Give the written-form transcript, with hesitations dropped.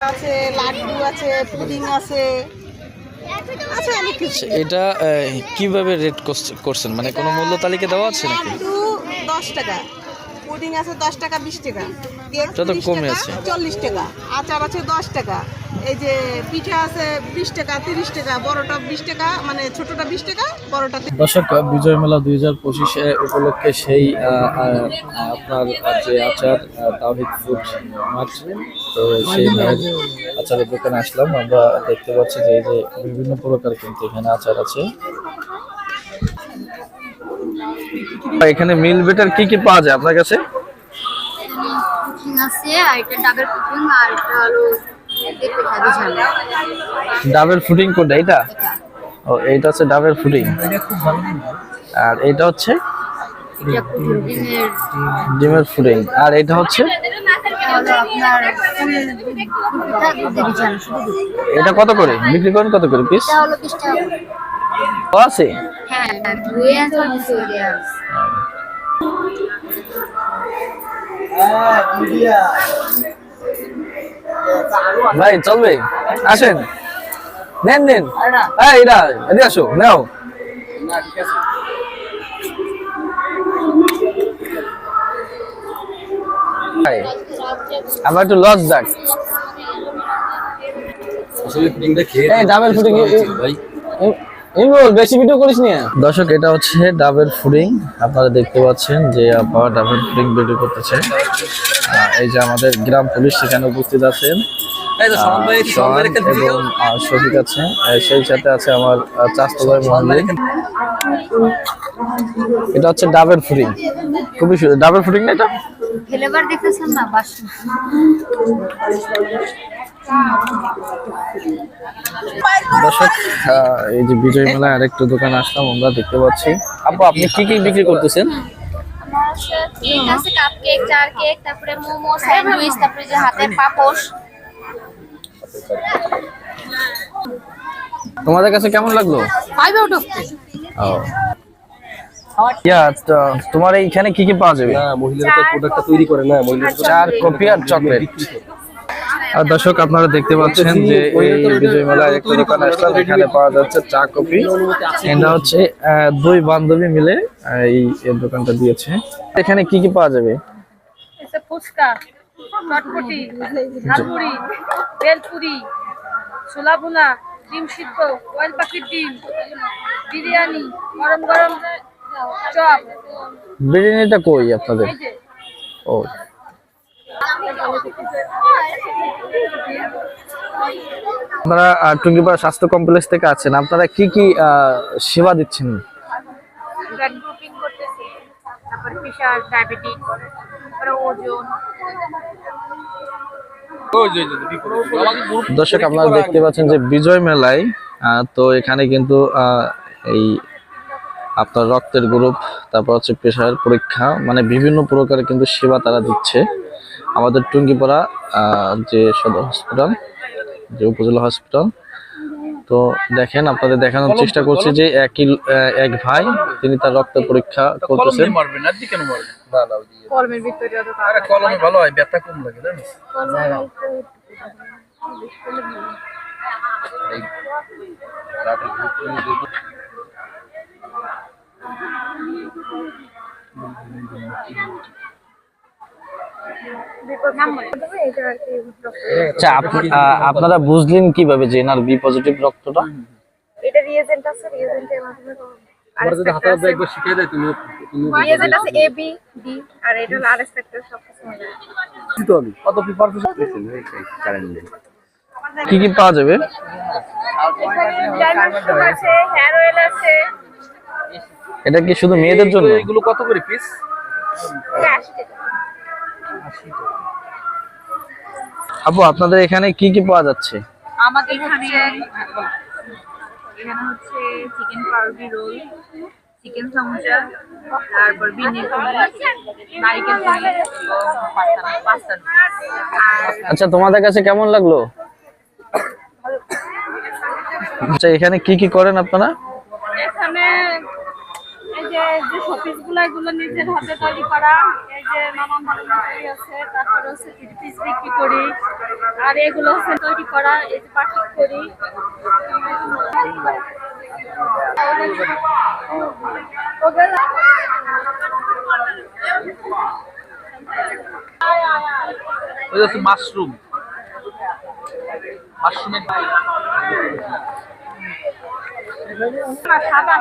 আছে, লাড্ডু আছে, পুডিং আছে, আছে অনেক কিছু। এটা কিভাবে রেট করছেন, মানে কোনো মূল্য তালিকা দেওয়া আছে নাকি? লাড্ডু 10 টাকা, পুডিং আছে 10 টাকা 20 টাকা, কেক যত 30 কমে টাকা আছে 40 টাকা, আচার আছে 10 টাকা, এই যে পিঠা আছে 20 টাকা 30 টাকা, বড়টা 20 টাকা, মানে ছোটটা 20 টাকা, বড়টা। দর্শক, বিজয় মেলা 2025 উপলক্ষে সেই আপনার যে আচার তাওহীদ ফুড মার্ট, তো সেই মায়ের আচারের দোকানে আসলাম। আমরা দেখতে পাচ্ছি যে এই যে বিভিন্ন প্রকার কিন্তু এখানে আচার আছে। এখানে মিল বেটার কি কি পাওয়া যায় আপনার কাছে? আছে আর এটা ডাবল কুকিং আর এটা হলো পেঁপে ঝাল। ডাবল ফুডিং কোনটা? এটা ও, এইটা হচ্ছে ডাবল ফুডিং। আর এটা হচ্ছে এটা ডিমের ডিমের ফুডিং। আর এটা হচ্ছে হলো আপনার পিঠা দুধের ঝাল শুধু। এটা কত করে বিক্রি করেন, কত করে পিস? এটা হলো 20 টাকা। ও আছে। হ্যাঁ, দুই আছে দুই আছে। ভাই চলবে, আসেন নেন নেন। হ্যাঁ এটা এদিকে আসো, নাও। আমার একটু লস যাক। ডাবল ফুডিং ইমরুল, বেশি ভিডিও করিস না। দর্শক, এটা হচ্ছে ডাবল ফুডিং। আপনারা দেখতে পাচ্ছেন যে আবার ডাবল ফুডিং ভিডিও করতেছে। এই যে আমাদের গ্রাম পুলিশ সেখানে উপস্থিত আছেন এবং শফিক আছে, সেই সাথে আছে আমার চাচাতো ভাই মোহাম্মদ। এটা হচ্ছে ডাবল ফুডিং, খুবই সুন্দর ডাবল ফুডিং না? এটা ফ্লেভার দেখতেছেন না? বাস দর্শক, এই যে বিজয় মেলায় আরেকটা দোকান আসলাম, আমরা দেখতে পাচ্ছি। আপু, আপনি কি কি বিক্রি করতেছেন? কেক আছে, কাপ কেক, জার কেক, তারপরে মোমো, স্যান্ডউইচ, তারপরে যে হাতের পাপোশ। তোমাদের কাছে কেমন লাগলো? 5 আউট অফ 10। তোমার এইখানে কি কি পাওয়া যাবে? মহিলারা তো প্রোডাক্টটা তৈরি করে না, মহিলারা চার কফি আর চকলেট। আর দর্শক, আপনারা দেখতে পাচ্ছেন যে এই বিজয় মেলায় একটা দোকান আসলাম, এখানে পাওয়া যাচ্ছে চা কফি। এটা হচ্ছে দুই বান্ধবী মিলে এই দোকানটা দিয়েছে। এখানে কি কি পাওয়া যাবে? ফুচকা, চটপটি, ঝালমুড়ি, বেলপুরি, ছোলা ভুনা, ডিম সিদ্ধ, কয়েল পাখির ডিম, বিরিয়ানি, গরম গরম চপ। বিরিয়ানিটা কই আপনাদের? ও, আপনারা টুঙ্গিপাড়া স্বাস্থ্য কমপ্লেক্স থেকে আছেন, আপনারা কি কি সেবা দিচ্ছেন? ব্লাড গ্রুপিং করতেছি, তারপর প্রেশার, ডায়াবেটিক, তারপরে ওজন। দর্শক, আপনারা দেখতে পাচ্ছেন যে বিজয় মেলায় তো এখানে কিন্তু এই আপনার রক্তের গ্রুপ, তারপর হচ্ছে প্রেশার পরীক্ষা, মানে বিভিন্ন প্রকারের কিন্তু সেবা তারা দিচ্ছে। আমাদের টুঙ্গিপাড়া যে সদর হসপিটাল, যে উপজেলা হসপিটাল, তো দেখেন, আপনাদের দেখানোর চেষ্টা করছি যে এক ভাই, তিনি তার রক্তের পরীক্ষা করতেছেন। কলমের ভিতরে কলমে ভালো হয়, ব্যথা কম লাগে না? আচ্ছা, আপনারা বুঝলেন কিভাবে যে এনার বি পজিটিভ রক্তটা? এটা রিয়েজেন্ট আছে, রিয়েজেন্টের মাধ্যমে আমরা যদি হাতে হাতে একবার শিখিয়ে দেয়, তুমি রিয়েজেন্ট আছে এ বি ডি, আর এটা হলো আর ফ্যাক্টর, সব কিছু মিলে। তো আমি কত পেপার কারেন্টলি কি কি পাওয়া যাবে? ডায়মন্ড আছে, হেয়ার অয়েল আছে। এটা কি শুধু মেয়েদের জন্য? এগুলো কত করে পিস? 80 টাকা। আপু, আপনাদের এখানে কি কি পাওয়া যাচ্ছে? আমাদের এখানে হচ্ছে চিকেন পাউরুটি রোল, চিকেন সমুচা, তারপর বিনের পুরি, নারিকেল পুরি, পাস্তা। আচ্ছা, তোমাদের কাছে কেমন লাগলো? আচ্ছা, এখানে কি কি করেন আপনারা? এখানে এই যে যে শোপিস গুলো এগুলো নিজের হাতে তৈরি করা, এই যে নানান ধরনের তৈরি আছে, তারপরে হচ্ছে পিস বিক্রি করি, আর এগুলো হচ্ছে তৈরি করা, এই যে পাখি করি। ওই হচ্ছে মাশরুম, মাশরুমের সাদা সাদা